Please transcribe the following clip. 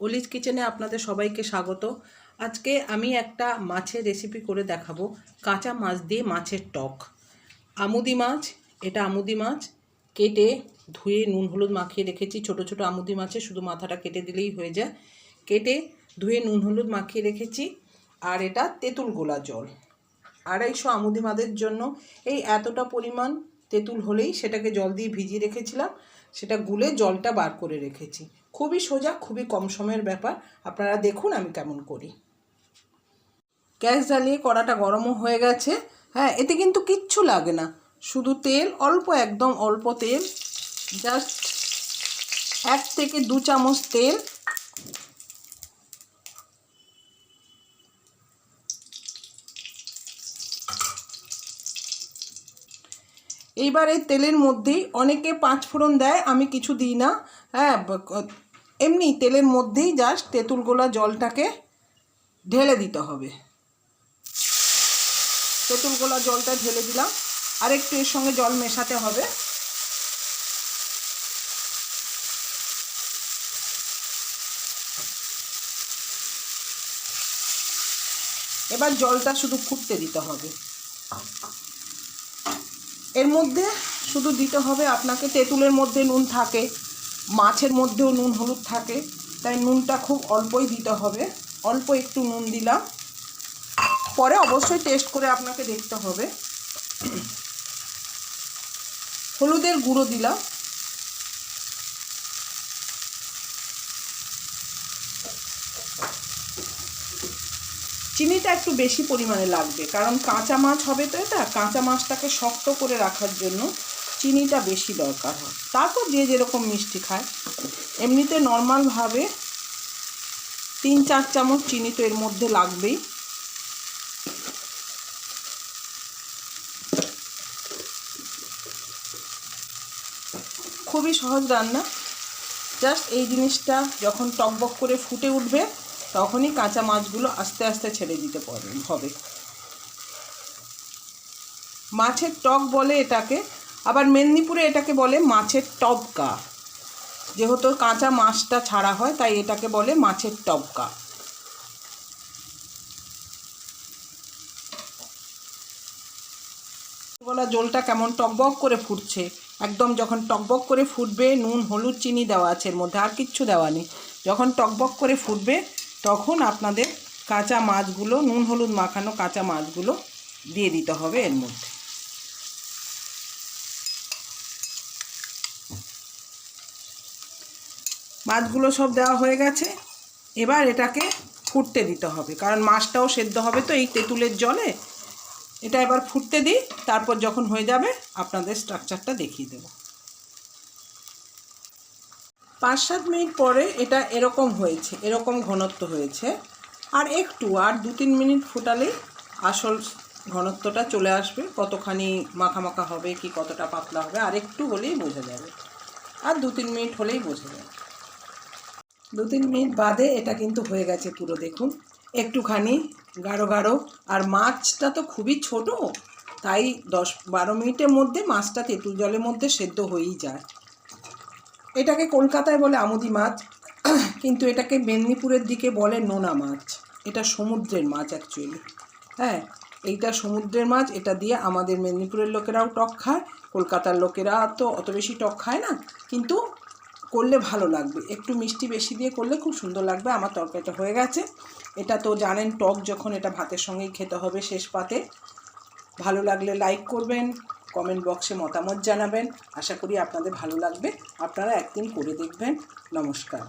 অলিজ কিচেনে আপনাদের সবাইকে স্বাগত। আজকে আমি একটা মাছের রেসিপি করে দেখাবো, কাঁচা মাছ দিয়ে মাছের টক। আমুদি মাছ, এটা আমুদি মাছ কেটে ধুয়ে নুন হলুদ মাখিয়ে রেখেছি। ছোট ছোট আমুদি মাছের শুধু মাথাটা কেটে দিলেই হয়ে যায়। কেটে ধুয়ে নুন হলুদ মাখিয়ে রেখেছি। আর এটা তেঁতুল গোলা জল, 250 আমুদি মাছের জন্য এই এতটা পরিমাণ তেঁতুল হলেই সেটাকে জল দিয়ে ভিজিয়ে রেখেছিলাম, সেটা গুলে জলটা বার করে রেখেছি। খুবই সোজা, খুবই কম সময়ের ব্যাপার। আপনারা দেখুন আমি কেমন করি। গ্যাস জ্বালিয়ে কড়াটা গরমও হয়ে গেছে। হ্যাঁ, এতে কিন্তু কিচ্ছু লাগে না, শুধু তেল অল্প, একদম অল্প তেল, জাস্ট 1 থেকে 2 চামচ তেল। এইবার এই তেলের মধ্যেই অনেকে 5 ফোড়ন দেয়, আমি কিছু দিই না। হ্যাঁ, এমনি তেলের মধ্যেই জাস্ট তেঁতুল গোলা জলটাকে ঢেলে দিতে হবে। তেঁতুল গোলা জলটা ঢেলে দিলাম, আর একটু এর সঙ্গে জল মেশাতে হবে। এবার জলটা শুধু ফুটতে দিতে হবে। এর মধ্যে শুধু দিতে হবে আপনাকে, তেঁতুলের মধ্যে নুন থাকে, মাছের মধ্যেও নুন হলুদ থাকে, তাই নুনটা খুব অল্পই দিতে হবে। অল্প একটু নুন দিলাম, পরে অবশ্যই টেস্ট করে আপনাকে দেখতে হবে। হলুদের গুঁড়ো দিলাম, চিনিটা একটু বেশি পরিমাণে লাগবে, কারণ কাঁচা মাছ হবে তো, এটা কাঁচা মাছটাকে শক্ত করে রাখার জন্য চিনিটা বেশি দরকার হয়। তারপর যে যেরকম মিষ্টি খায়, এমনিতে নর্মালভাবে 3-4 চামচ চিনি তো এর মধ্যে লাগবেই। খুবই সহজ রান্না, জাস্ট এই জিনিসটা যখন টকবক করে ফুটে উঠবে তখনই কাঁচা মাছগুলো আস্তে আস্তে ছেড়ে দিতে হবে। মাছের টক বলে এটাকে, আবার মেদিনীপুরে এটাকে বলে মাছের টবকা। যেহেতু কাঁচা মাছটা ছাড়া হয় তাই এটাকে বলে মাছের টবকা। গলা জলটা কেমন টকবক করে ফুটছে, একদম যখন টকবক করে ফুটবে, নুন হলুদ চিনি দেওয়া আছে এর মধ্যে, আর কিচ্ছু দেওয়া নেই। যখন টকবক করে ফুটবে তখন আপনাদের কাঁচা মাছগুলো, নুন হলুদ মাখানো কাঁচা মাছগুলো দিয়ে দিতে হবে এর মধ্যে। মাছগুলো সব দেওয়া হয়ে গেছে, এবার এটাকে ফুটতে দিতে হবে, কারণ মাছটাও সেদ্ধ হবে তো এই তেঁতুলের জলে। এটা এবার ফুটতে দিই, তারপর যখন হয়ে যাবে আপনাদের স্ট্রাকচারটা দেখিয়ে দেব। 5-7 মিনিট পরে এটা এরকম হয়েছে, এরকম ঘনত্ব হয়েছে। আর 2-3 মিনিট ফুটালেই আসল ঘনত্বটা চলে আসবে, কতখানি মাখা মাখা হবে কি কতটা পাতলা হবে, আর একটু হলেই বোঝা যাবে। আর 2-3 মিনিট হলেই বোঝা যাবে। 2-3 মিনিট বাদে এটা কিন্তু হয়ে গেছে পুরো, দেখুন একটুখানি গাঢ় গাঢ়। আর মাছটা তো খুবই ছোট, তাই 10-12 মিনিটের মধ্যে মাছটা তেঁতুল জলের মধ্যে সেদ্ধ হয়েই যায়। এটাকে কলকাতায় বলে আমুদি মাছ, কিন্তু এটাকে মেদিনীপুরের দিকে বলে নোনা মাছ। এটা সমুদ্রের মাছ অ্যাকচুয়ালি। হ্যাঁ, এইটা সমুদ্রের মাছ। এটা দিয়ে আমাদের মেদিনীপুরের লোকেরাও টক খায়, কলকাতার লোকেরা তো অত বেশি টক খায় না, কিন্তু করলে ভালো লাগবে। একটু মিষ্টি বেশি দিয়ে করলে খুব সুন্দর লাগবে। আমার তরকারিটা হয়ে গেছে। এটা তো জানেন টক যখন, এটা ভাতের সঙ্গেই খেতে হবে শেষ পাতে। ভালো লাগলে লাইক করবেন, কমেন্ট বক্সে মতামত জানাবেন। আশা করি আপনাদের ভালো লাগবে। আপনারা একদিন করে দেখবেন। নমস্কার।